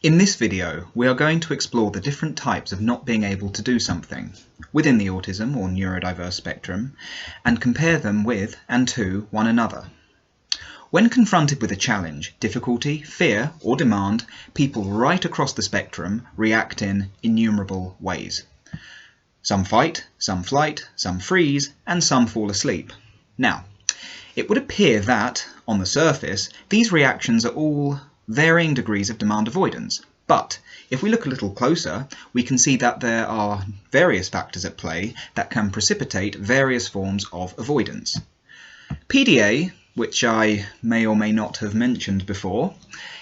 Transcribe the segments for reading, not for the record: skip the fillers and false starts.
In this video, we are going to explore the different types of not being able to do something within the autism or neurodiverse spectrum and compare them with and to one another. When confronted with a challenge, difficulty, fear, or demand, people right across the spectrum react in innumerable ways. Some fight, some flight, some freeze, and some fall asleep. Now, it would appear that, on the surface, these reactions are all varying degrees of demand avoidance. But if we look a little closer, we can see that there are various factors at play that can precipitate various forms of avoidance. PDA, which I may or may not have mentioned before,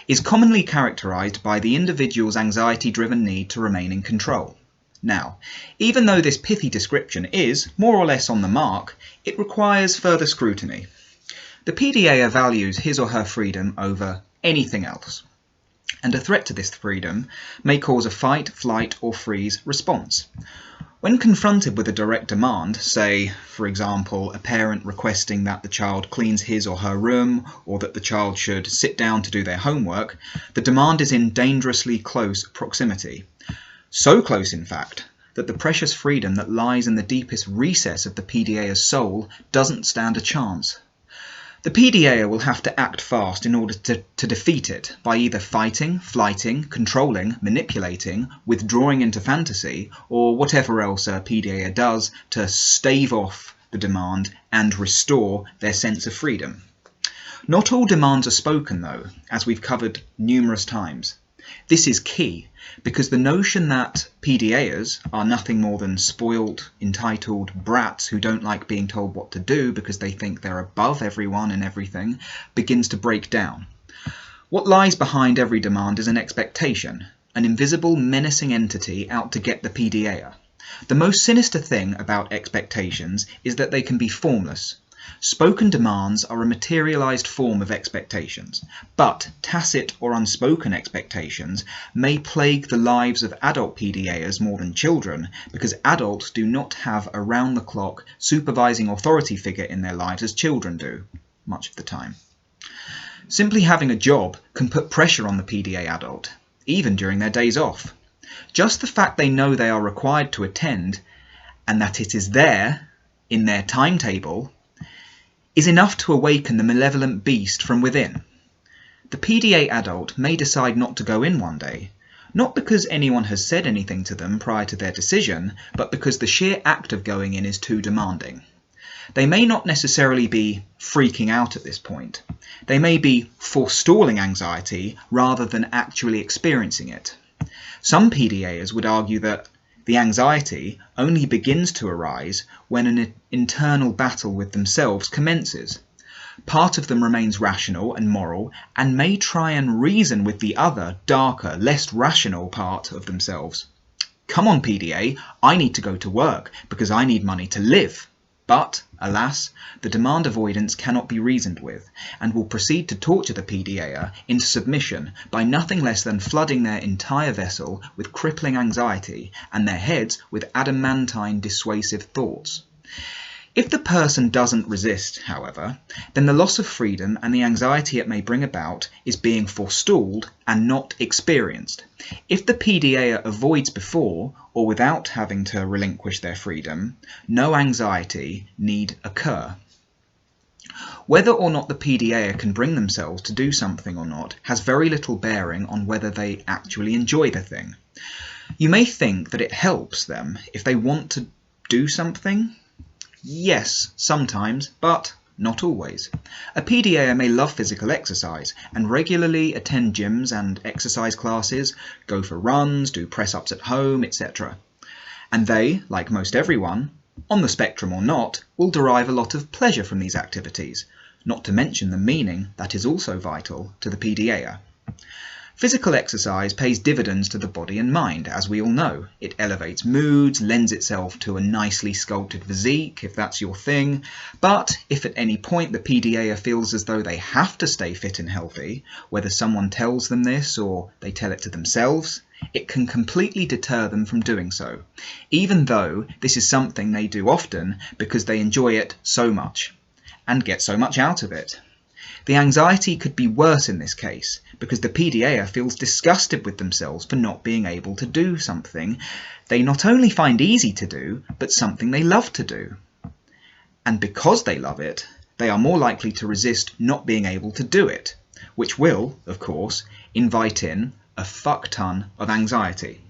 is commonly characterized by the individual's anxiety-driven need to remain in control. Now, even though this pithy description is more or less on the mark, it requires further scrutiny. The PDA values his or her freedom over anything else, and a threat to this freedom may cause a fight, flight, or freeze response. When confronted with a direct demand, say, for example, a parent requesting that the child cleans his or her room, or that the child should sit down to do their homework, the demand is in dangerously close proximity. So close, in fact, that the precious freedom that lies in the deepest recess of the PDA's soul doesn't stand a chance. The PDA will have to act fast in order to defeat it by either fighting, flighting, controlling, manipulating, withdrawing into fantasy, or whatever else a PDA does to stave off the demand and restore their sense of freedom. Not all demands are spoken though, as we've covered numerous times. This is key, because the notion that PDAs are nothing more than spoiled, entitled brats who don't like being told what to do because they think they're above everyone and everything begins to break down. What lies behind every demand is an expectation, an invisible, menacing entity out to get the PDA. The most sinister thing about expectations is that they can be formless. Spoken demands are a materialized form of expectations, but tacit or unspoken expectations may plague the lives of adult PDAs more than children, because adults do not have a round-the-clock supervising authority figure in their lives as children do, much of the time. Simply having a job can put pressure on the PDA adult, even during their days off. Just the fact they know they are required to attend, and that it is there, in their timetable, is enough to awaken the malevolent beast from within. The PDA adult may decide not to go in one day, not because anyone has said anything to them prior to their decision, but because the sheer act of going in is too demanding. They may not necessarily be freaking out at this point. They may be forestalling anxiety rather than actually experiencing it. Some PDAs would argue that the anxiety only begins to arise when an internal battle with themselves commences. Part of them remains rational and moral and may try and reason with the other, darker, less rational part of themselves. Come on, PDA, I need to go to work because I need money to live. But, alas, the demand avoidance cannot be reasoned with, and will proceed to torture the PDA into submission by nothing less than flooding their entire vessel with crippling anxiety and their heads with adamantine dissuasive thoughts. If the person doesn't resist, however, then the loss of freedom and the anxiety it may bring about is being forestalled and not experienced. If the PDA avoids before or without having to relinquish their freedom, no anxiety need occur. Whether or not the PDA can bring themselves to do something or not has very little bearing on whether they actually enjoy the thing. You may think that it helps them if they want to do something. Yes, sometimes, but not always. A PDA may love physical exercise and regularly attend gyms and exercise classes, go for runs, do press-ups at home, etc. And they, like most everyone, on the spectrum or not, will derive a lot of pleasure from these activities, not to mention the meaning that is also vital to the PDA. Physical exercise pays dividends to the body and mind, as we all know. It elevates moods, lends itself to a nicely sculpted physique, if that's your thing. But if at any point the PDA feels as though they have to stay fit and healthy, whether someone tells them this or they tell it to themselves, it can completely deter them from doing so, even though this is something they do often because they enjoy it so much and get so much out of it. The anxiety could be worse in this case, because the PDAer feels disgusted with themselves for not being able to do something they not only find easy to do, but something they love to do. And because they love it, they are more likely to resist not being able to do it, which will, of course, invite in a fuck ton of anxiety.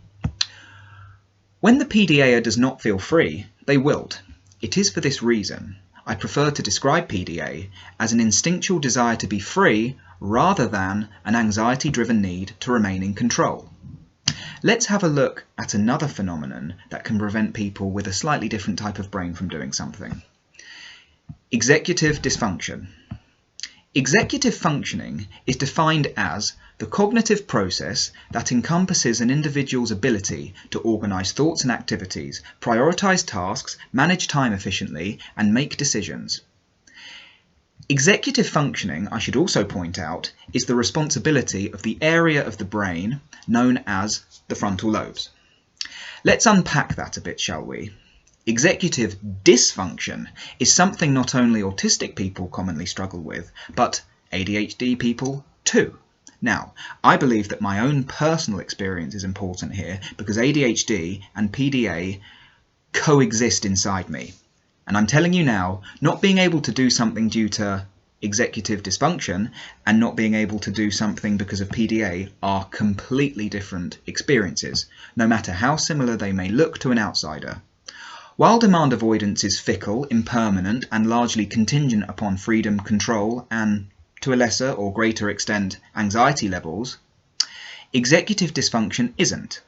When the PDAer does not feel free, they wilt. It is for this reason I prefer to describe PDA as an instinctual desire to be free rather than an anxiety-driven need to remain in control. Let's have a look at another phenomenon that can prevent people with a slightly different type of brain from doing something. Executive dysfunction. Executive functioning is defined as the cognitive process that encompasses an individual's ability to organize thoughts and activities, prioritize tasks, manage time efficiently, and make decisions. Executive functioning, I should also point out, is the responsibility of the area of the brain known as the frontal lobes. Let's unpack that a bit, shall we? Executive dysfunction is something not only autistic people commonly struggle with, but ADHD people too. Now, I believe that my own personal experience is important here because ADHD and PDA coexist inside me. And I'm telling you now, not being able to do something due to executive dysfunction and not being able to do something because of PDA are completely different experiences, no matter how similar they may look to an outsider. While demand avoidance is fickle, impermanent, and largely contingent upon freedom, control, and, to a lesser or greater extent, anxiety levels, executive dysfunction isn't.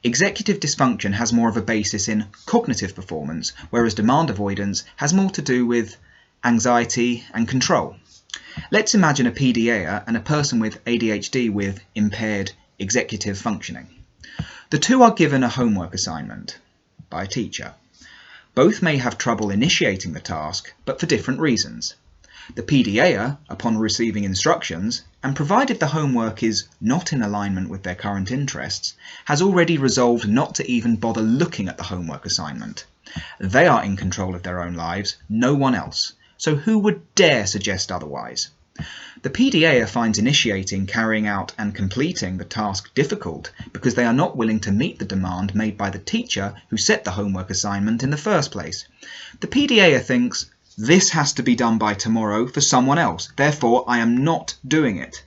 Executive dysfunction has more of a basis in cognitive performance, whereas demand avoidance has more to do with anxiety and control. Let's imagine a PDAer and a person with ADHD with impaired executive functioning. The two are given a homework assignment by a teacher. Both may have trouble initiating the task, but for different reasons. The PDAer, upon receiving instructions, and provided the homework is not in alignment with their current interests, has already resolved not to even bother looking at the homework assignment. They are in control of their own lives, no one else, so who would dare suggest otherwise? The PDAer finds initiating, carrying out, and completing the task difficult because they are not willing to meet the demand made by the teacher who set the homework assignment in the first place. The PDAer thinks, this has to be done by tomorrow for someone else, therefore I am not doing it.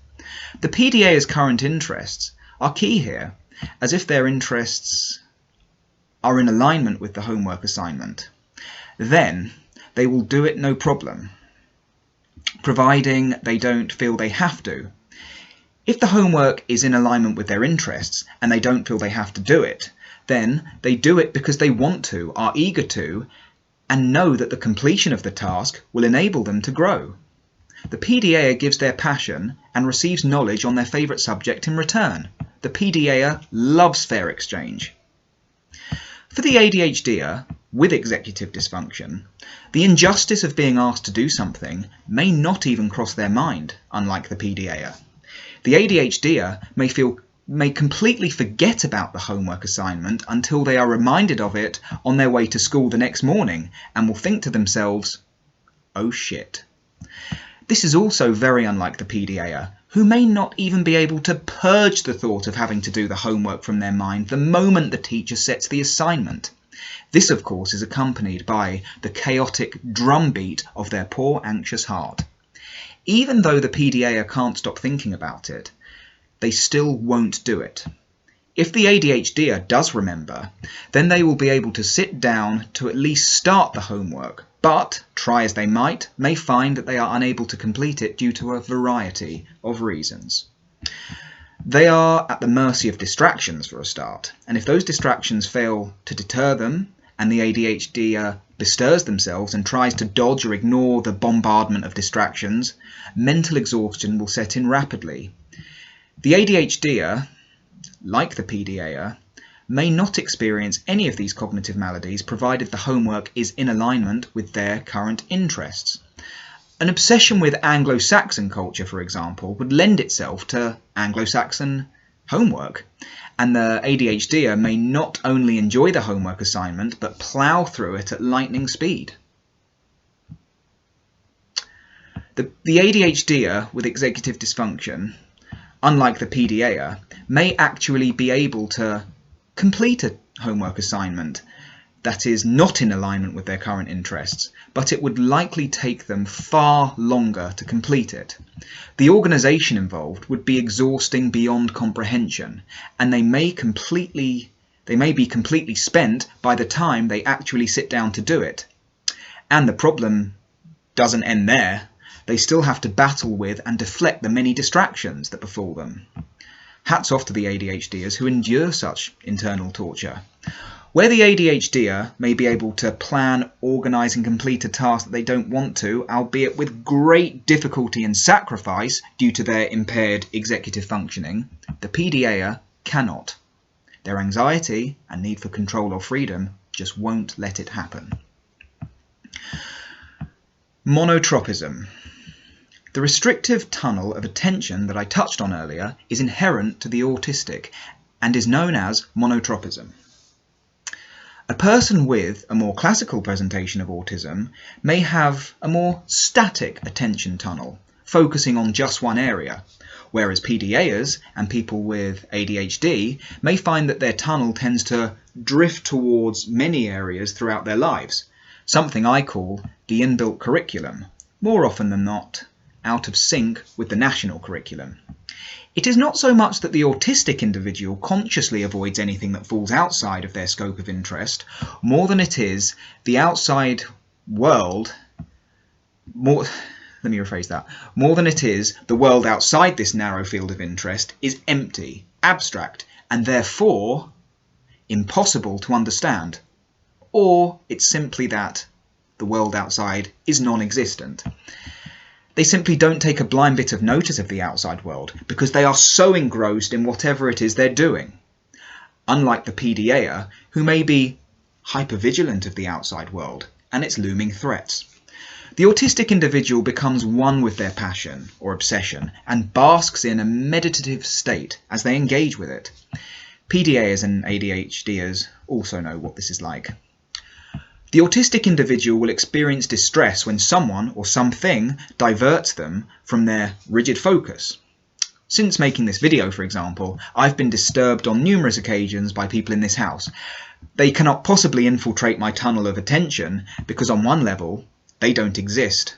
The PDAer's current interests are key here, as if their interests are in alignment with the homework assignment. Then they will do it no problem, providing they don't feel they have to. If the homework is in alignment with their interests and they don't feel they have to do it, then they do it because they want to, are eager to, and know that the completion of the task will enable them to grow. The PDAer gives their passion and receives knowledge on their favourite subject in return. The PDAer loves fair exchange. For the ADHDer with executive dysfunction, the injustice of being asked to do something may not even cross their mind, unlike the PDAer. The ADHDer may completely forget about the homework assignment until they are reminded of it on their way to school the next morning and will think to themselves, oh shit. This is also very unlike the PDAer, who may not even be able to purge the thought of having to do the homework from their mind the moment the teacher sets the assignment. This, of course, is accompanied by the chaotic drumbeat of their poor, anxious heart. Even though the PDAer can't stop thinking about it, they still won't do it. If the ADHDer does remember, then they will be able to sit down to at least start the homework, but, try as they might, may find that they are unable to complete it due to a variety of reasons. They are at the mercy of distractions for a start, and if those distractions fail to deter them, and the ADHDer bestirs themselves and tries to dodge or ignore the bombardment of distractions, mental exhaustion will set in rapidly. The ADHDer, like the PDAer, may not experience any of these cognitive maladies provided the homework is in alignment with their current interests. An obsession with Anglo-Saxon culture, for example, would lend itself to Anglo-Saxon homework, and the ADHDer may not only enjoy the homework assignment but plough through it at lightning speed. The ADHDer with executive dysfunction unlike the PDAer, may actually be able to complete a homework assignment that is not in alignment with their current interests, but it would likely take them far longer to complete it. The organisation involved would be exhausting beyond comprehension, and they may be completely spent by the time they actually sit down to do it. And the problem doesn't end there. They still have to battle with and deflect the many distractions that befall them. Hats off to the ADHDers who endure such internal torture. Where the ADHDer may be able to plan, organise and complete a task that they don't want to, albeit with great difficulty and sacrifice due to their impaired executive functioning, the PDAer cannot. Their anxiety and need for control or freedom just won't let it happen. Monotropism. The restrictive tunnel of attention that I touched on earlier is inherent to the autistic and is known as monotropism. A person with a more classical presentation of autism may have a more static attention tunnel, focusing on just one area, whereas PDAers and people with ADHD may find that their tunnel tends to drift towards many areas throughout their lives, something I call the inbuilt curriculum, more often than not out of sync with the national curriculum. It is not so much that the autistic individual consciously avoids anything that falls outside of their scope of interest, more than it is the outside world, more than it is the world outside this narrow field of interest is empty, abstract, and therefore impossible to understand. Or it's simply that the world outside is non-existent. They simply don't take a blind bit of notice of the outside world because they are so engrossed in whatever it is they're doing. Unlike the PDAer, who may be hypervigilant of the outside world and its looming threats. The autistic individual becomes one with their passion or obsession and basks in a meditative state as they engage with it. PDAers and ADHDers also know what this is like. The autistic individual will experience distress when someone or something diverts them from their rigid focus. Since making this video, for example, I've been disturbed on numerous occasions by people in this house. They cannot possibly infiltrate my tunnel of attention because on one level, they don't exist.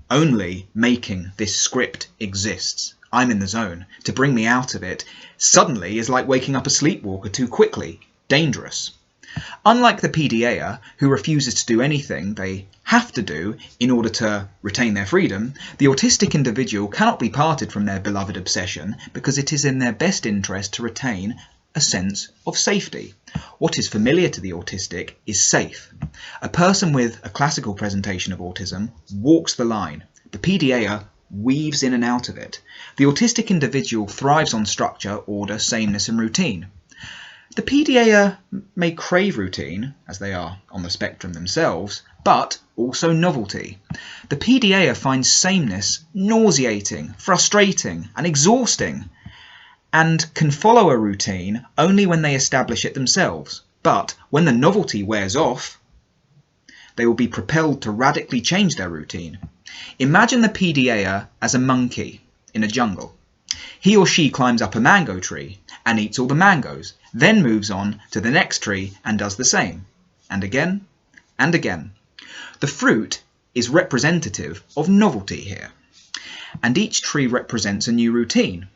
Only making this script exists. I'm in the zone. To bring me out of it suddenly is like waking up a sleepwalker too quickly. Dangerous. Unlike the PDAer, who refuses to do anything they have to do in order to retain their freedom, the autistic individual cannot be parted from their beloved obsession because it is in their best interest to retain a sense of safety. What is familiar to the autistic is safe. A person with a classical presentation of autism walks the line. The PDAer weaves in and out of it. The autistic individual thrives on structure, order, sameness and routine. The PDAer may crave routine, as they are on the spectrum themselves, but also novelty. The PDAer finds sameness nauseating, frustrating and exhausting, and can follow a routine only when they establish it themselves. But when the novelty wears off, they will be propelled to radically change their routine. Imagine the PDAer as a monkey in a jungle. He or she climbs up a mango tree and eats all the mangoes, then moves on to the next tree and does the same, and again and again. The fruit is representative of novelty here, and each tree represents a new routine.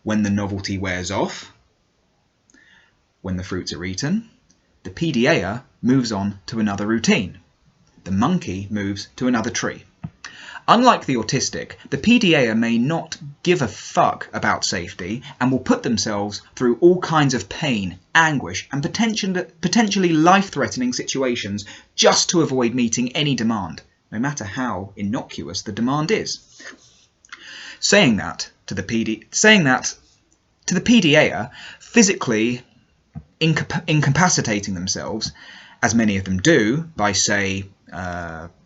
When the novelty wears off, when the fruits are eaten, the PDAer moves on to another routine. The monkey moves to another tree. Unlike the autistic, the PDAer may not give a fuck about safety and will put themselves through all kinds of pain, anguish and potentially life-threatening situations just to avoid meeting any demand, no matter how innocuous the demand is. Saying that to the PDAer, physically incapacitating themselves, as many of them do, by say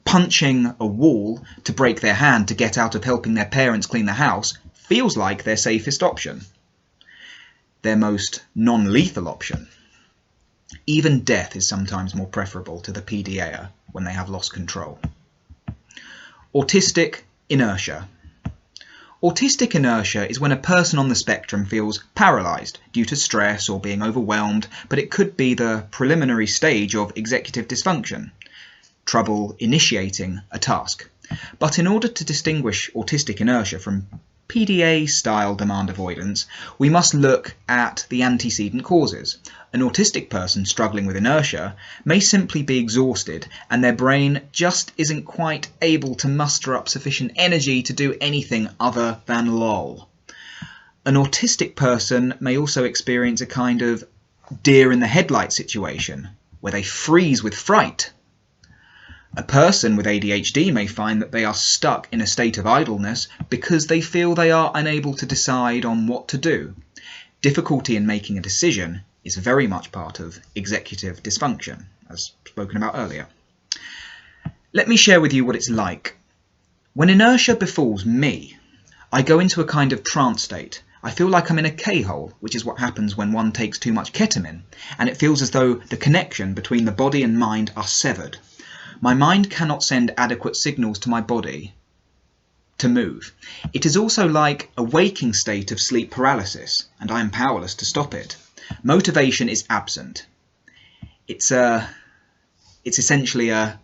punching a wall to break their hand to get out of helping their parents clean the house, feels like their safest option, their most non-lethal option. Even death is sometimes more preferable to the PDAer when they have lost control. Autistic inertia. Autistic inertia is when a person on the spectrum feels paralysed due to stress or being overwhelmed, but it could be the preliminary stage of executive dysfunction, trouble initiating a task. But in order to distinguish autistic inertia from PDA-style demand avoidance, we must look at the antecedent causes. An autistic person struggling with inertia may simply be exhausted and their brain just isn't quite able to muster up sufficient energy to do anything other than lol. An autistic person may also experience a kind of deer in the headlight situation, where they freeze with fright. A person with ADHD may find that they are stuck in a state of idleness because they feel they are unable to decide on what to do. Difficulty in making a decision is very much part of executive dysfunction, as spoken about earlier. Let me share with you what it's like. When inertia befalls me, I go into a kind of trance state. I feel like I'm in a K-hole, which is what happens when one takes too much ketamine, and it feels as though the connection between the body and mind are severed. My mind cannot send adequate signals to my body to move. It is also like a waking state of sleep paralysis, and I am powerless to stop it. Motivation is absent. It's essentially a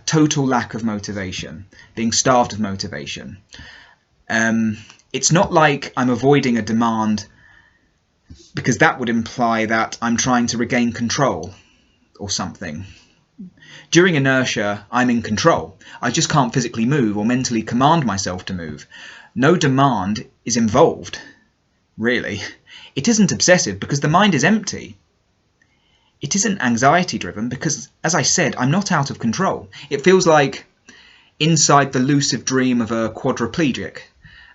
total lack of motivation, being starved of motivation. It's not like I'm avoiding a demand, because that would imply that I'm trying to regain control or something. During inertia, I'm in control. I just can't physically move or mentally command myself to move. No demand is involved, really. It isn't obsessive because the mind is empty. It isn't anxiety-driven because, as I said, I'm not out of control. It feels like inside the lucid dream of a quadriplegic,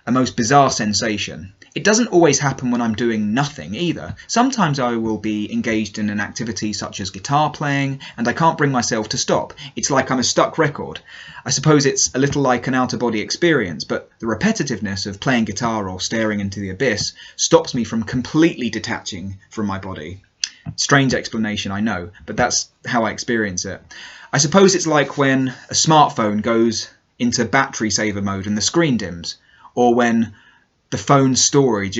a most bizarre sensation. It doesn't always happen when I'm doing nothing either. Sometimes I will be engaged in an activity such as guitar playing, and I can't bring myself to stop. It's like I'm a stuck record. I suppose it's a little like an out-of-body experience, but the repetitiveness of playing guitar or staring into the abyss stops me from completely detaching from my body. Strange explanation, I know, but that's how I experience it. I suppose it's like when a smartphone goes into battery saver mode and the screen dims, or when the phone storage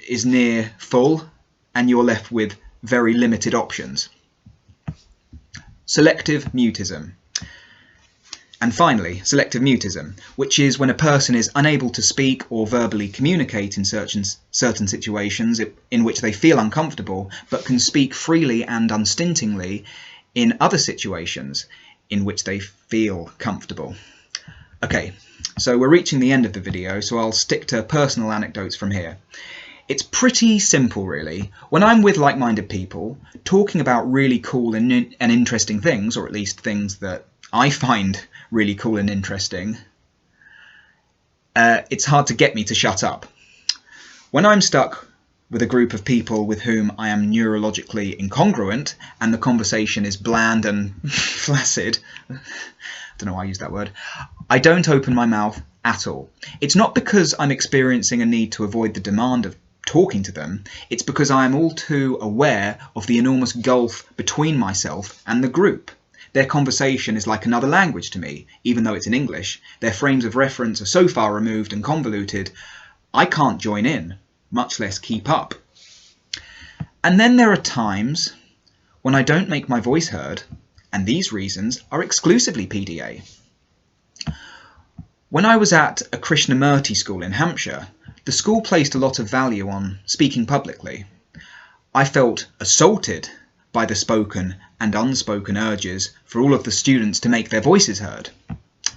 is near full and you're left with very limited options. Selective mutism. And finally, selective mutism, which is when a person is unable to speak or verbally communicate in certain situations in which they feel uncomfortable, but can speak freely and unstintingly in other situations in which they feel comfortable. Okay, so we're reaching the end of the video, so I'll stick to personal anecdotes from here. It's pretty simple, really. When I'm with like-minded people, talking about really cool and interesting things, or at least things that I find really cool and interesting, it's hard to get me to shut up. When I'm stuck with a group of people with whom I am neurologically incongruent, and the conversation is bland and flaccid, I don't know why I use that word, I don't open my mouth at all. It's not because I'm experiencing a need to avoid the demand of talking to them, it's because I am all too aware of the enormous gulf between myself and the group. Their conversation is like another language to me, even though it's in English. Their frames of reference are so far removed and convoluted, I can't join in, much less keep up. And then there are times when I don't make my voice heard, and these reasons are exclusively PDA. When I was at a Krishnamurti school in Hampshire, the school placed a lot of value on speaking publicly. I felt assaulted by the spoken and unspoken urges for all of the students to make their voices heard.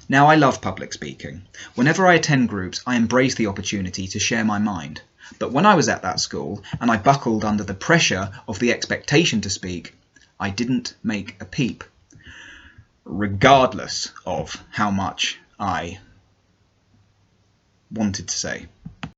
Now, I love public speaking. Whenever I attend groups, I embrace the opportunity to share my mind. But when I was at that school and I buckled under the pressure of the expectation to speak, I didn't make a peep, regardless of how much I wanted to say.